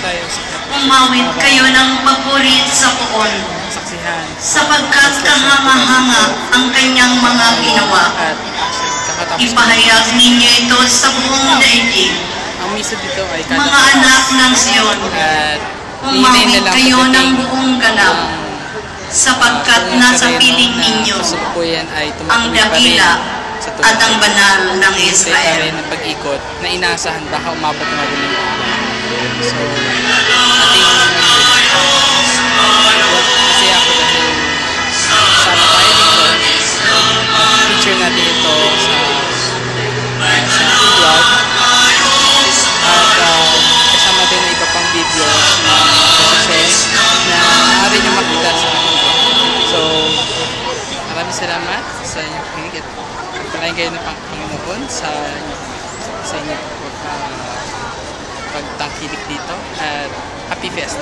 tayo Umawit kayo ng paborit sa poon, saksihan sapagkat kahanga-hanga ang kanyang mga ginawa. at kakatapos Ipahayag ninyo ito sa buong daigdig. ang misa dito ay Mga anak ng Sion, at umawit kayo ng buong ganap, sapagkat nasa piling ninyo kasalukuyan ay ang tumatuloy pa rin dakila sa at ang banal ng pa Israel. rin ng pag-ikot na inaasahan baka umabot ng madaling araw. So, ating kasi ako dahil sama tayo dito, picture natin ito sa vlog at kasama din ang iba pang videos na share na maaari nyo makita sa akin. So, maraming salamat sa inyong pakinig at pagpalain kayo ng Panginoon sa inyong pagtangkilik dito at Happy Fest!